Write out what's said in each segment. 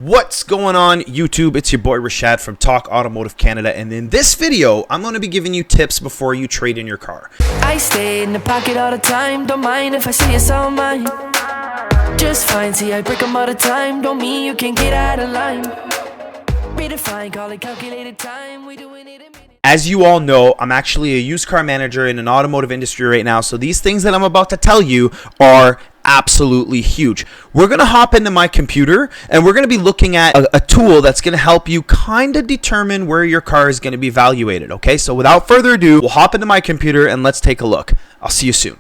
What's going on YouTube? It's your boy Rashad from Talk Automotive Canada, and in this video I'm going to be giving you tips before you trade in your car. I stay in the pocket all the time, don't mind if I see it's all mine. Just fine, see I break them all the time, don't mean you can get out of line. Redefine, call it calculated time, we doing it in minutes. As you all know, I'm actually a used car manager in an automotive industry right now, so these things that I'm about to tell you are absolutely huge. We're going to hop into my computer and we're going to be looking at a tool that's going to help you kind of determine where your car is going to be evaluated. Okay, so without further ado, we'll hop into my computer and let's take a look. I'll see you soon.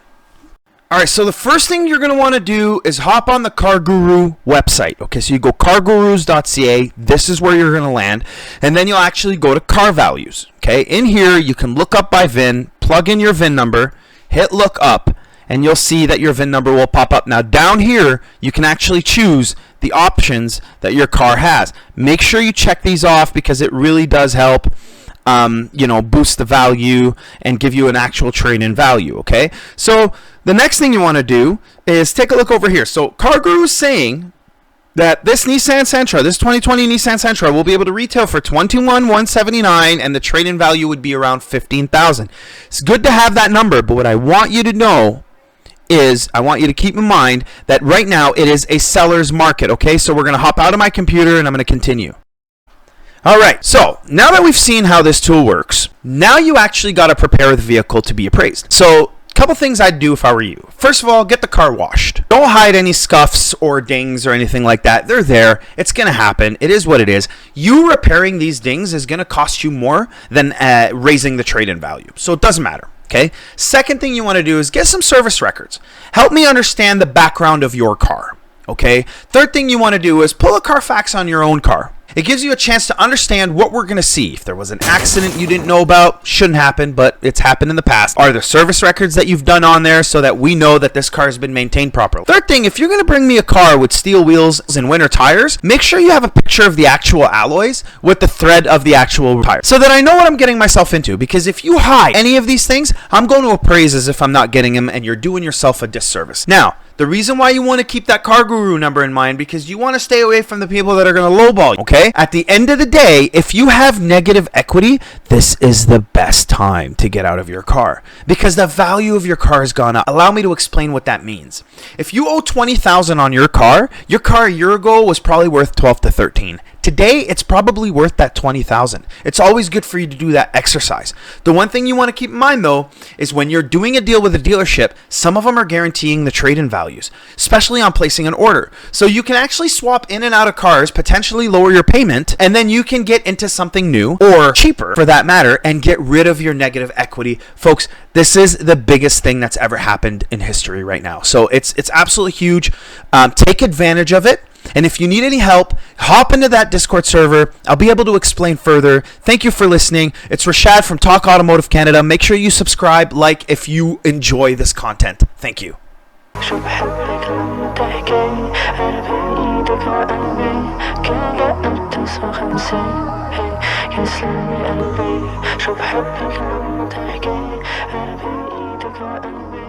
Alright, so the first thing you're going to want to do is hop on the CarGuru website. Okay, so you go cargurus.ca, this is where you're going to land, and then you'll actually go to car values. Okay, in here you can look up by VIN, plug in your VIN number, hit look up, and you'll see that your VIN number will pop up. Now down here, you can actually choose the options that your car has. Make sure you check these off because it really does help boost the value and give you an actual trade-in value. Okay, so the next thing you want to do is take a look over here. So CarGuru is saying that this Nissan Sentra, this 2020 Nissan Sentra, will be able to retail for $21,179, and the trade-in value would be around $15,000. It's good to have that number, but what I want you to know is I want you to keep in mind that right now it is a seller's market. Okay, so we're going to hop out of my computer and I'm going to continue. Alright, so now that we've seen how this tool works, now you actually got to prepare the vehicle to be appraised. So a couple things I'd do if I were you. First of all, get the car washed. Don't hide any scuffs or dings or anything like that. They're there. It's going to happen. It is what it is. You repairing these dings is going to cost you more than raising the trade-in value. So it doesn't matter. Okay. Second thing you want to do is get some service records. Help me understand the background of your car. Okay. Third thing you want to do is pull a carfax on your own car. It gives you a chance to understand what we're going to see. If there was an accident you didn't know about, shouldn't happen, but it's happened in the past. Are there service records that you've done on there so that we know that this car has been maintained properly? Third thing, if you're going to bring me a car with steel wheels and winter tires, make sure you have a picture of the actual alloys with the thread of the actual tire so that I know what I'm getting myself into. Because if you hide any of these things, I'm going to appraise as if I'm not getting them, and you're doing yourself a disservice. Now, the reason why you want to keep that CarGuru number in mind, because you want to stay away from the people that are going to lowball you, okay? At the end of the day, if you have negative equity, this is the best time to get out of your car because the value of your car has gone up. Allow me to explain what that means. If you owe $20,000 on your car a year ago was probably worth $12,000 to $13,000. Today, it's probably worth that $20,000. It's always good for you to do that exercise. The one thing you want to keep in mind, though, is when you're doing a deal with a dealership, some of them are guaranteeing the trade-in values, especially on placing an order. So you can actually swap in and out of cars, potentially lower your payment, and then you can get into something new or cheaper for that matter and get rid of your negative equity. Folks, this is the biggest thing that's ever happened in history right now. So it's absolutely huge. Take advantage of it. And if you need any help, hop into that Discord server. I'll be able to explain further. Thank you for listening. It's Rashad from Talk Automotive Canada. Make sure you subscribe, like if you enjoy this content. Thank you. شو بحبك لما تحكي أنا بإيدك وقلبي